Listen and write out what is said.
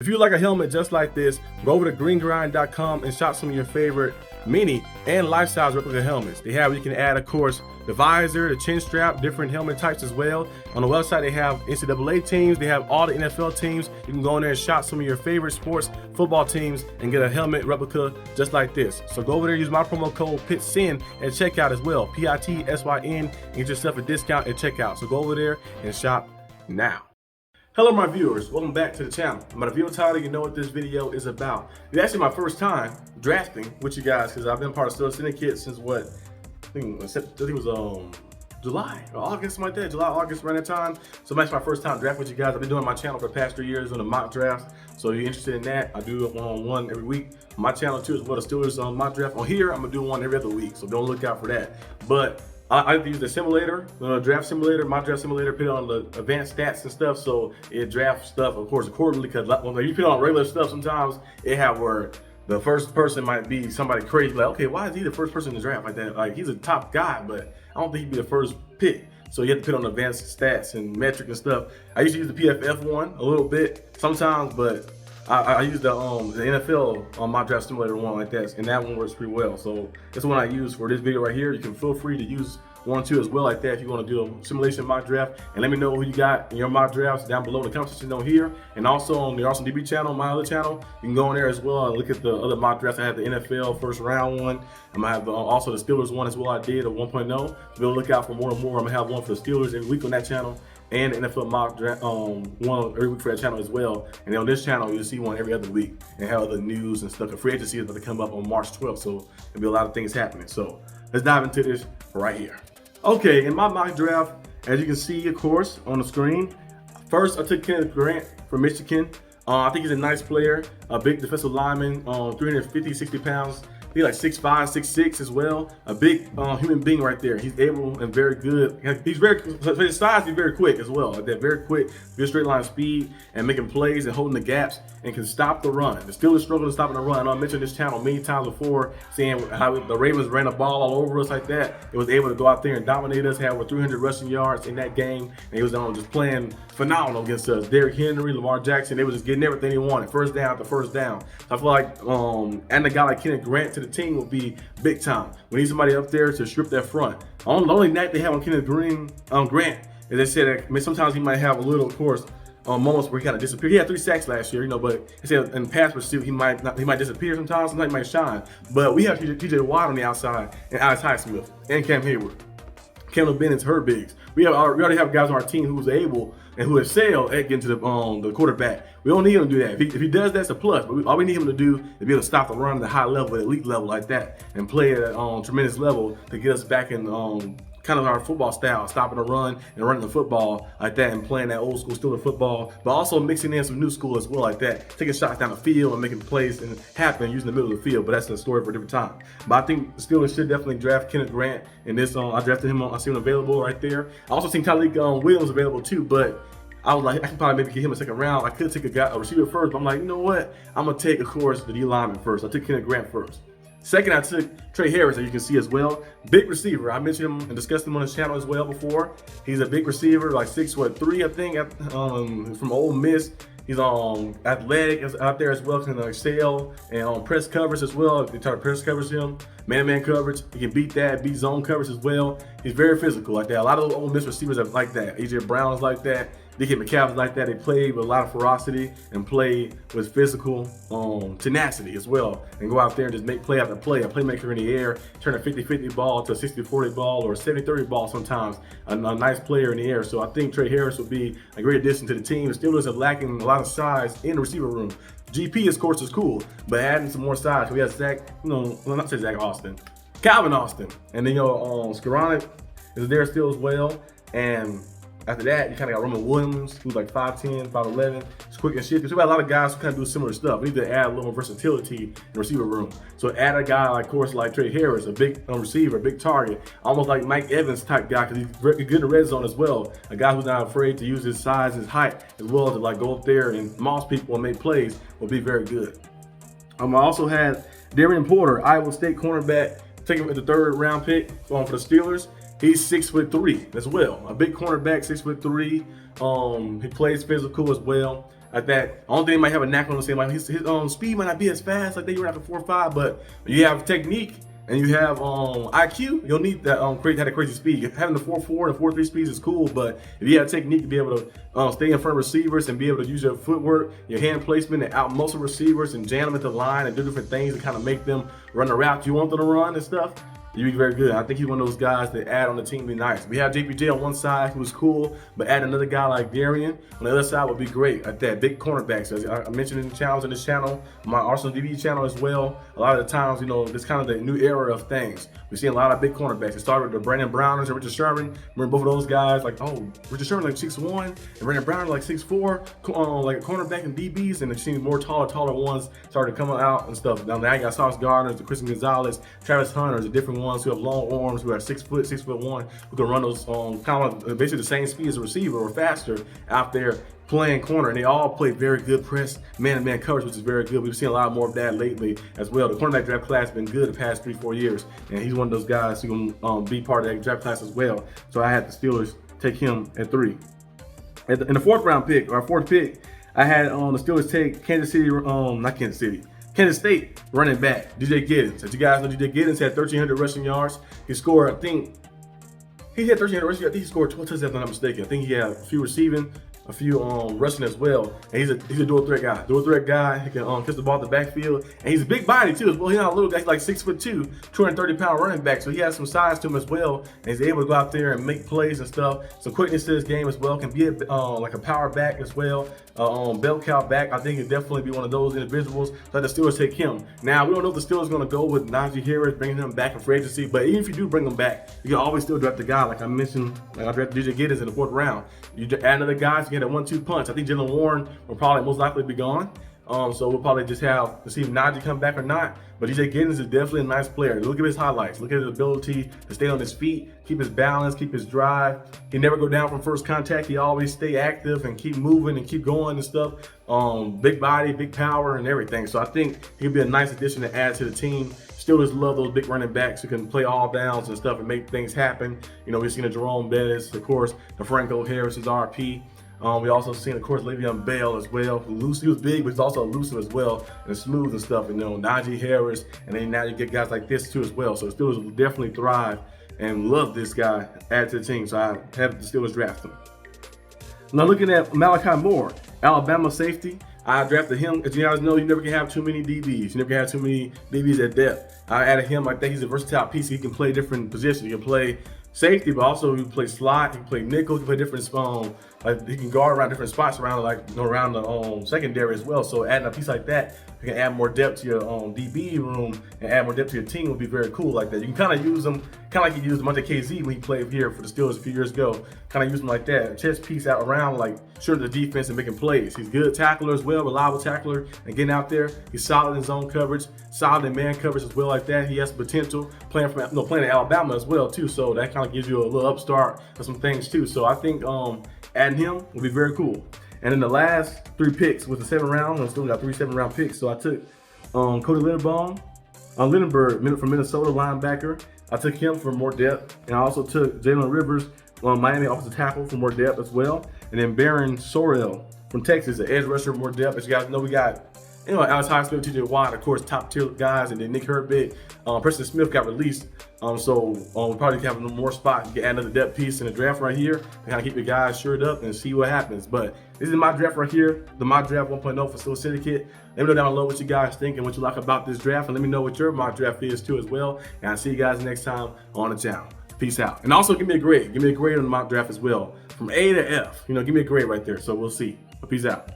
If you like a helmet just like this, go over to greengrind.com and shop some of your favorite mini and life-size replica helmets. They have, you can add, of course, the visor, the chin strap, different helmet types as well. On the website, they have NCAA teams, they have all the NFL teams. You can go in there and shop some of your favorite sports football teams and get a helmet replica just like this. So go over there, use my promo code PITSYN at checkout as well, PITSYN, and get yourself a discount at checkout. So go over there and shop now. Hello my viewers, welcome back to the channel. By the video title, you know what this video is about. It's actually my first time drafting with you guys because I've been part of Steelers Syndicate since what? I think it was July or August, something like that. July, August, around that time. So that's my first time drafting with you guys. I've been doing my channel for the past 3 years on a mock draft. So if you're interested in that, I do it one-on-one every week. On my channel too, as well, the Steelers mock draft. On here, I'm gonna do one every other week. So don't look out for that. But I use the simulator, the draft simulator, my draft simulator, put it on the advanced stats and stuff, so it drafts stuff, of course, accordingly, because when you put it on regular stuff, sometimes it have where the first person might be somebody crazy, like, okay, why is he the first person to draft like that? Like, he's a top guy, but I don't think he'd be the first pick. So you have to put on advanced stats and metric and stuff. I used to use the PFF one a little bit sometimes, but I use the NFL on my draft simulator one like that, and that one works pretty well. So that's the one I use for this video right here. You can feel free to use one too as well like that if you want to do a simulation mock draft. And let me know who you got in your mock drafts down below in the comment section on here, and also on the Arsenal D.B channel, my other channel. You can go in there as well and look at the other mock drafts. I have the NFL first round one. I'm gonna have also the Steelers one as well. I did a 1.0. So be on the lookout for more and more. I'm gonna have one for the Steelers every week on that channel, and NFL mock draft one every week for that channel as well. And then on this channel, you'll see one every other week and have other news and stuff. The free agency is about to come up on March 12th, so there'll be a lot of things happening. So let's dive into this right here. Okay, in my mock draft, as you can see, of course, on the screen, first I took Kenneth Grant from Michigan. I think he's a nice player, a big defensive lineman, 350, 60 pounds. He's like 6'5", 6'6" as well. A big human being right there. He's able and very good. He's very, for his size, he's very quick as well. Like that, very quick, good straight line speed and making plays and holding the gaps and can stop the run. The Steelers struggle to stop the run. I know I mentioned this channel many times before, saying how the Ravens ran the ball all over us like that. It was able to go out there and dominate us, have over 300 rushing yards in that game. And he was just playing phenomenal against us. Derrick Henry, Lamar Jackson, they were just getting everything they wanted, first down after first down. So I feel like adding a guy like Kenneth Grant to the team will be big time. We need somebody up there to strip that front. The only knack they have on Kenneth Grant is they said that sometimes he might have a little, of course, moments where he kind of disappeared. He had 3 sacks last year, but they said in pass pursuit he might disappear sometimes he might shine. But we have TJ Watt on the outside and Alex Highsmith and Cam Hayward. Kendall Bennett's her bigs. We already have guys on our team who's able and who excel at getting to the quarterback. We don't need him to do that. If he does, that's a plus. But all we need him to do is be able to stop the run at a high level, at elite level like that, and play at a tremendous level to get us back in kind of our football style, stopping the run and running the football like that, and playing that old school Steelers football, but also mixing in some new school as well like that, taking shots down the field and making plays and happen using the middle of the field. But that's a story for a different time. But I think the Steelers should definitely draft Kenneth Grant in this. I drafted him. I see him available right there. I also seen Tyreek Williams available too, but I was like, I can probably maybe get him a second round. I could take a receiver first, but I'm like, you know what? I'm gonna take, of course, the D lineman first. I took Kenneth Grant first. Second, I took Trey Harris, as you can see as well. Big receiver. I mentioned him and discussed him on his channel as well before. He's a big receiver, like 6'3", I think, from Ole Miss. He's athletic out there as well, can excel, and on press coverage as well. If they try to press coverage him, man-to-man coverage, he can beat that, beat zone coverage as well. He's very physical like that. A lot of those Ole Miss receivers are like that. AJ Brown is like that. DK Metcalf is like that. They play with a lot of ferocity and play with physical tenacity as well, and go out there and just make play after play. A playmaker in the air, turn a 50-50 ball to a 60-40 ball or a 70-30 ball sometimes. A nice player in the air. So I think Trey Harris would be a great addition to the team. The Steelers are lacking a lot of size in the receiver room. GP, of course, is cool, but adding some more size. We have Calvin Austin, and then Skoranek is there still as well. And after that, you kind of got Roman Williams, who's like 5'10", 5'11". He's quick and shifty. So we got a lot of guys who kind of do similar stuff. We need to add a little more versatility in the receiver room. So add a guy, like, of course, like Trey Harris, a big receiver, a big target, almost like Mike Evans type guy, because he's good in the red zone as well. A guy who's not afraid to use his size, his height, as well to like go up there and moss people and make plays will be very good. I also had Darian Porter, Iowa State cornerback, taken with the 3rd round pick for the Steelers. He's 6'3" as well. A big cornerback, 6'3". He plays physical as well. like that. Only thing they might have a knack on the same, like his speed might not be as fast like they were after 4.5, but you have technique and you have IQ, you'll need that that crazy speed. Having the 4.4 and 4.3 speeds is cool, but if you have technique to be able to stay in front of receivers and be able to use your footwork, your hand placement, and out muscle receivers and jam them at the line and do different things to kind of make them run the route you want them to run and stuff, you'd be very good. I think he's one of those guys that add on the team would be nice. We have JPJ on one side, who's cool, but add another guy like Darian on the other side would be great. Like that big cornerback. So as I mentioned in the channels in this channel, my Arsenal D.B channel as well. A lot of the times, you know, it's kind of the new era of things. We're seeing a lot of big cornerbacks. It started with the Brandon Browners and Richard Sherman. Remember both of those guys? Like, oh, Richard Sherman like 6'1", and Brandon Browner like 6'4", like a cornerback and DBs, and they've seen more taller ones started coming out and stuff. Now you got Sauce Gardner, the Christian Gonzalez, Travis Hunter, the different ones who have long arms, who are 6 foot, 6'1", who can run those kind of basically the same speed as a receiver or faster out there playing corner, and they all play very good press man-to-man coverage, which is very good. We've seen a lot more of that lately as well. The cornerback draft class has been good the past 3-4 years, and he's one of those guys who can be part of that draft class as well. So I had the Steelers take him at 3. In the 4th round pick, or 4th pick, I had the Steelers take Kansas State running back DJ Giddens. As you guys know, DJ Giddens had 1,300 rushing yards. He scored, I think he had 1,300 rushing yards. I think he scored 12 touchdowns if I'm not mistaken. I think he had a few receiving, a few rushing as well, and he's a dual threat guy. He can catch the ball at the backfield, and he's a big body too as well. He's not a little guy. He's like 6'2", 230-pound running back, so he has some size to him as well, and he's able to go out there and make plays and stuff. Some quickness to his game as well. Can be like a power back as well, bell cow back. I think he'd definitely be one of those individuals. Let the Steelers take him. Now we don't know if the Steelers are going to go with Najee Harris, bringing him back in free agency, but even if you do bring him back, you can always still draft the guy. Like I mentioned, like I drafted DJ Giddens in the 4th round. You add another guy to get a 1-2 punch. I think Jalen Warren will probably most likely be gone. So we'll probably just have to see if Najee come back or not. But DJ Giddens is definitely a nice player. Look at his highlights. Look at his ability to stay on his feet, keep his balance, keep his drive. He never go down from first contact. He always stay active and keep moving and keep going and stuff. Big body, big power, and everything. So I think he could be a nice addition to add to the team. Steelers love those big running backs who can play all downs and stuff and make things happen. You know, we've seen a Jerome Bettis, of course, the Franco Harris's RP. We also seen, of course, Le'Veon Bell as well. He was big, but he's also elusive as well and smooth and stuff. And you know, Najee Harris, and then now you get guys like this too as well. So the Steelers will definitely thrive and love this guy add to the team. So I have the Steelers draft him. Now looking at Malachi Moore, Alabama safety. I drafted him. As you guys know, you never can have too many DBs. You never can have too many DBs at depth. I added him. I think he's a versatile piece. He can play different positions. He can play safety, but also he can play slot. He can play nickel. He can play different like he can guard around different spots around around the secondary as well. So adding a piece like that, you can add more depth to your DB room and add more depth to your team would be very cool like that. You can kind of use them, kind of like you used Monte KZ when he played here for the Steelers a few years ago. Kind of use him like that, a chest piece out around, like sure the defense and making plays. He's a good tackler as well, reliable tackler, and getting out there. He's solid in zone coverage, solid in man coverage as well like that. He has potential playing in Alabama as well too. So that kind of gives you a little upstart of some things too. So I think adding him will be very cool. And in the last 3 picks with the 7th round, I still got 3 7th-round picks. So I took Cody Lindenberg from Minnesota, linebacker. I took him for more depth, and I also took Jalen Rivers, Miami offensive tackle, for more depth as well. And then Baron Sorrell from Texas, an edge rusher, more depth. As you guys know, we got Alex Highsmith, TJ Watt, of course, top tier guys, and then Nick Herbig. Preston Smith got released, so we'll probably have more spots. You can add another depth piece in the draft right here to kind of keep your guys shored up and see what happens. But this is my draft right here, the mock draft 1.0 for Steelers Syndicate. Let me know down below what you guys think and what you like about this draft, and let me know what your mock draft is too as well. And I'll see you guys next time on the channel. Peace out. And also give me a grade. Give me a grade on the mock draft as well, from A to F. You know, give me a grade right there. So we'll see. Peace out.